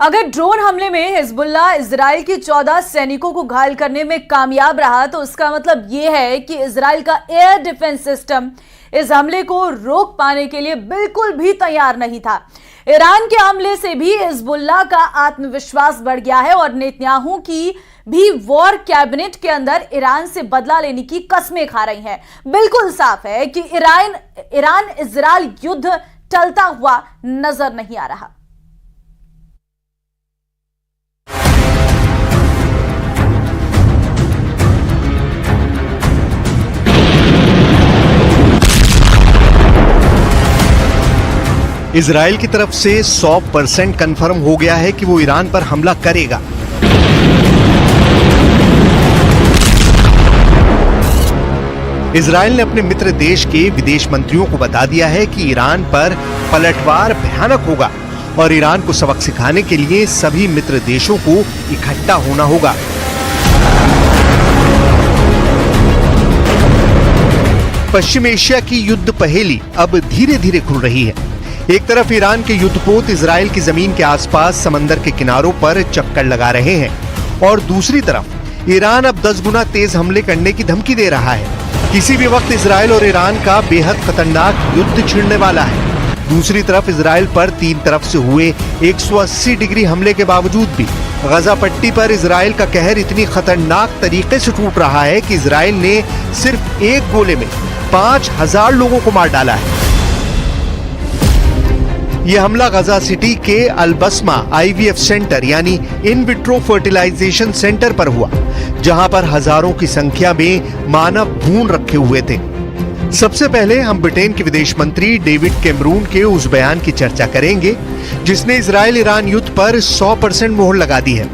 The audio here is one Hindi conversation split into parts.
अगर ड्रोन हमले में हिजबुल्लाह इजराइल के 14 सैनिकों को घायल करने में कामयाब रहा तो उसका मतलब यह है कि इजराइल का एयर डिफेंस सिस्टम इस हमले को रोक पाने के लिए बिल्कुल भी तैयार नहीं था। ईरान के हमले से भी हिजबुल्लाह का आत्मविश्वास बढ़ गया है और नेतन्याहू की भी वॉर कैबिनेट के अंदर ईरान से बदला लेने की कस्में खा रही हैं। बिल्कुल साफ है कि ईरान इजराइल युद्ध टलता हुआ नजर नहीं आ रहा। इजराइल की तरफ से 100% कंफर्म हो गया है कि वो ईरान पर हमला करेगा। इजराइल ने अपने मित्र देश के विदेश मंत्रियों को बता दिया है कि ईरान पर पलटवार भयानक होगा और ईरान को सबक सिखाने के लिए सभी मित्र देशों को इकट्ठा होना होगा। पश्चिम एशिया की युद्ध पहेली अब धीरे धीरे खुल रही है। एक तरफ ईरान के युद्धपोत इजराइल की जमीन के आसपास समंदर के किनारों पर चक्कर लगा रहे हैं और दूसरी तरफ ईरान अब 10 गुना तेज हमले करने की धमकी दे रहा है। किसी भी वक्त इजराइल और ईरान का बेहद खतरनाक युद्ध छिड़ने वाला है। दूसरी तरफ इजराइल पर 3 तरफ से हुए 180 डिग्री हमले के बावजूद भी गजा पट्टी पर इजराइल का कहर इतनी खतरनाक तरीके से टूट रहा है कि इजराइल ने सिर्फ एक गोले में 5000 लोगों को मार डाला है। यह हमला गजा सिटी के अल-बस्मा IVF सेंटर यानी इन विट्रो फर्टिलाइजेशन सेंटर पर हुआ, जहां पर हजारों की संख्या में मानव भ्रूण रखे हुए थे। सबसे पहले हम ब्रिटेन के विदेश मंत्री डेविड कैमरून के उस बयान की चर्चा करेंगे जिसने इजराइल ईरान युद्ध पर 100% मोहर लगा दी है।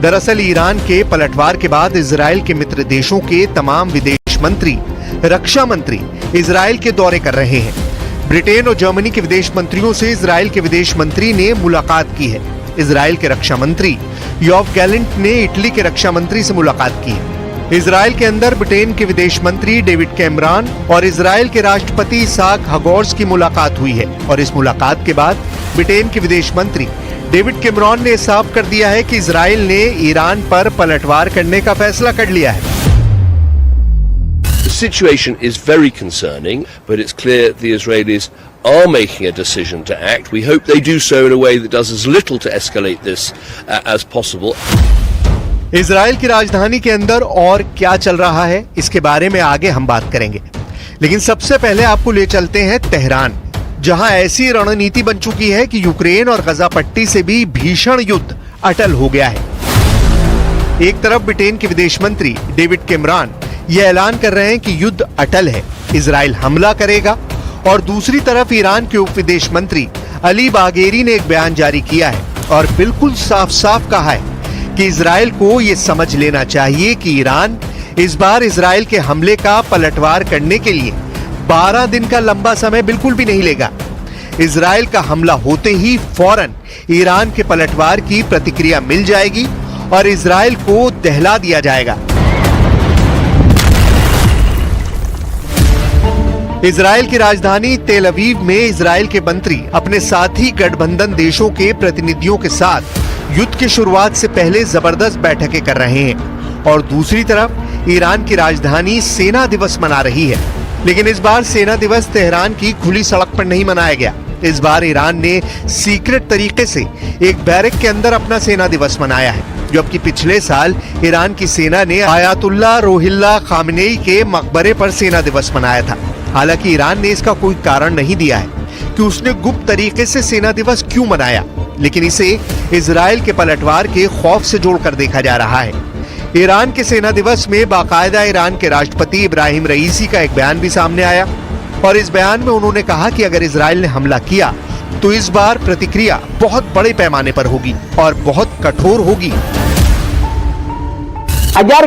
दरअसल ईरान के पलटवार के बाद इजराइल के मित्र देशों के तमाम विदेश मंत्री, रक्षा मंत्री इजराइल के दौरे कर रहे हैं। ब्रिटेन और जर्मनी के विदेश मंत्रियों से इजराइल के विदेश मंत्री ने मुलाकात की है। इजराइल के रक्षा मंत्री योव गैलेंट ने इटली के रक्षा मंत्री से मुलाकात की है। इजराइल के अंदर ब्रिटेन के विदेश मंत्री डेविड कैमरॉन और इजराइल के राष्ट्रपति इसाक हेरज़ोग की मुलाकात हुई है और इस मुलाकात के बाद ब्रिटेन के विदेश मंत्री डेविड कैमरॉन ने साफ कर दिया है कि इजराइल ने ईरान पर पलटवार करने का फैसला कर लिया है। The situation is very concerning, but it's clear the Israelis are making a decision to act. We hope they do so in a way that does as little to escalate this as possible. Israel की राजधानी के अंदर और क्या चल रहा है इसके बारे में आगे हम बात करेंगे, लेकिन सबसे पहले आपको ले चलते हैं तेहरान, जहां ऐसी रणनीति बन चुकी है कि यूक्रेन और गजा पट्टी से भी भीषण युद्ध अटल हो गया है। एक तरफ ब्रिटेन के विदेश मंत्री डेविड कैमरॉन यह ऐलान कर रहे हैं कि युद्ध अटल है, इजराइल हमला करेगा, और दूसरी तरफ ईरान के उप विदेश मंत्री अली बागेरी ने एक बयान जारी किया है और बिल्कुल साफ साफ कहा है कि इजराइल को यह समझ लेना चाहिए कि ईरान इस बार इजराइल के हमले का पलटवार करने के लिए 12 दिन का लंबा समय बिल्कुल भी नहीं लेगा। इजराइल का हमला होते ही फौरन ईरान के पलटवार की प्रतिक्रिया मिल जाएगी और इजराइल को दहला दिया जाएगा। इजराइल की राजधानी तेल अवीव में इजराइल के मंत्री अपने साथी गठबंधन देशों के प्रतिनिधियों के साथ युद्ध की शुरुआत से पहले जबरदस्त बैठकें कर रहे हैं और दूसरी तरफ ईरान की राजधानी सेना दिवस मना रही है। लेकिन इस बार सेना दिवस तेहरान की खुली सड़क पर नहीं मनाया गया। इस बार ईरान ने सीक्रेट तरीके से एक बैरक के अंदर अपना सेना दिवस मनाया है, जबकि पिछले साल ईरान की सेना ने आयतुल्लाह रोहिल्ला खामेनेई के मकबरे पर सेना दिवस मनाया था। हालांकि ईरान ने इसका कोई कारण नहीं दिया है कि उसने गुप्त तरीके से सेना दिवस क्यों मनाया, लेकिन इसे इजराइल के पलटवार के खौफ से जोड़कर देखा जा रहा है। ईरान के सेना दिवस में बाकायदा ईरान के राष्ट्रपति इब्राहिम रईसी का एक बयान भी सामने आया और इस बयान में उन्होंने कहा कि अगर इजराइल ने हमला किया तो इस बार प्रतिक्रिया बहुत बड़े पैमाने पर होगी और बहुत कठोर होगी। अगर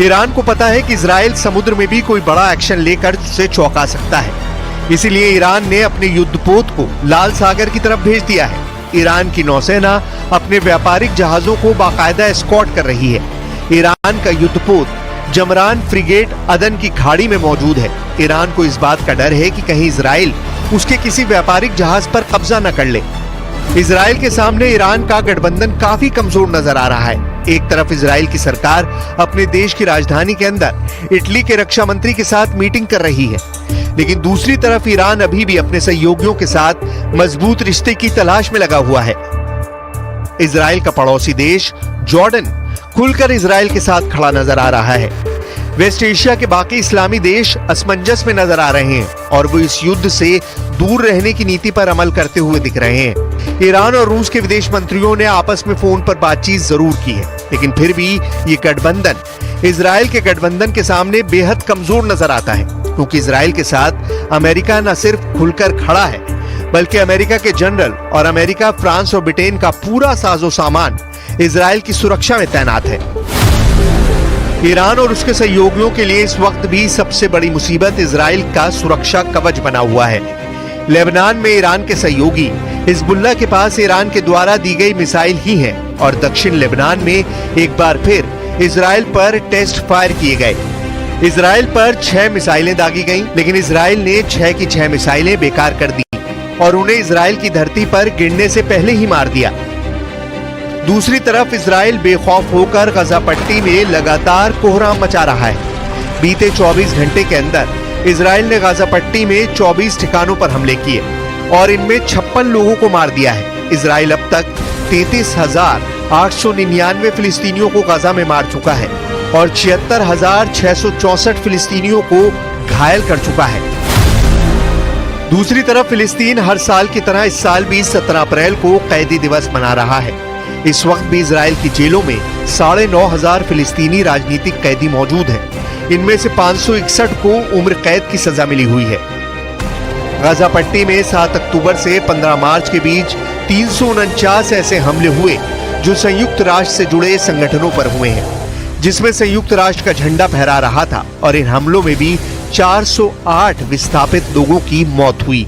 ईरान को पता है कि इजराइल समुद्र में भी कोई बड़ा एक्शन लेकर उसे चौंका सकता है, इसीलिए ईरान ने अपने युद्धपोत को लाल सागर की तरफ भेज दिया है। ईरान की नौसेना अपने व्यापारिक जहाजों को बाकायदा एस्कॉर्ट कर रही है। ईरान का युद्धपोत जमरान फ्रिगेट अदन की खाड़ी में मौजूद है। ईरान को इस बात का डर है कि कहीं इजराइल उसके किसी व्यापारिक जहाज पर कब्जा न कर ले। इजराइल के सामने ईरान का गठबंधन काफी कमजोर नजर आ रहा है। एक तरफ इजराइल की सरकार अपने देश की राजधानी के अंदर इटली के रक्षा मंत्री के साथ मीटिंग कर रही है, लेकिन दूसरी तरफ ईरान अभी भी अपने सहयोगियों के साथ मजबूत रिश्ते की तलाश में लगा हुआ है। इजराइल का पड़ोसी देश जॉर्डन खुलकर इजराइल के साथ खड़ा नजर आ रहा है। वेस्ट एशिया के बाकी इस्लामी देश असमंजस में नजर आ रहे हैं और वो इस युद्ध से दूर रहने की नीति पर अमल करते हुए दिख रहे हैं। ईरान और रूस के विदेश मंत्रियों ने आपस में फोन पर बातचीत जरूर की है, लेकिन फिर भी ये गठबंधन इजराइल के गठबंधन के सामने बेहद कमजोर नजर आता है, क्योंकि इजराइल के साथ अमेरिका न सिर्फ खुलकर खड़ा है, बल्कि अमेरिका के जनरल और अमेरिका, फ्रांस और ब्रिटेन का पूरा साजो सामान इजराइल की सुरक्षा में तैनात है। ईरान और उसके सहयोगियों के लिए इस वक्त भी सबसे बड़ी मुसीबत इजराइल का सुरक्षा कवच बना हुआ है। लेबनान में ईरान के सहयोगी हिजबुल्लाह के पास ईरान के द्वारा दी गई मिसाइल ही है और दक्षिण लेबनान में एक बार फिर इजराइल पर टेस्ट फायर किए गए। इजराइल पर 6 मिसाइलें दागी गईं, लेकिन इजराइल ने 6 की 6 मिसाइलें बेकार कर दी और उन्हें इजराइल की धरती पर गिरने से पहले ही मार दिया। दूसरी तरफ इजराइल बेखौफ होकर गजा पट्टी में लगातार कोहराम मचा रहा है। बीते 24 घंटे के अंदर इजराइल ने गजा पट्टी में 24 ठिकानों पर हमले किए और इनमें 56 लोगों को मार दिया है। इजराइल अब तक 33,899 फिलिस्तीनियों को गजा में मार चुका है और 76,664 फिलिस्तीनियों को घायल कर चुका है। दूसरी तरफ फिलिस्तीन हर साल की तरह इस साल भी 17 अप्रैल को कैदी दिवस मना रहा है। इस वक्त भी इजराइल की जेलों में 9,500 फिलिस्तीनी राजनीतिक कैदी मौजूद हैं। इनमें से 561 को उम्र कैद की सजा मिली हुई है। गजा पट्टी में 7 अक्टूबर से 15 मार्च के बीच 349 ऐसे हमले हुए जो संयुक्त राष्ट्र से जुड़े संगठनों पर हुए हैं, जिसमें संयुक्त राष्ट्र का झंडा फहरा रहा था और इन हमलों में भी 408 विस्थापित लोगों की मौत हुई।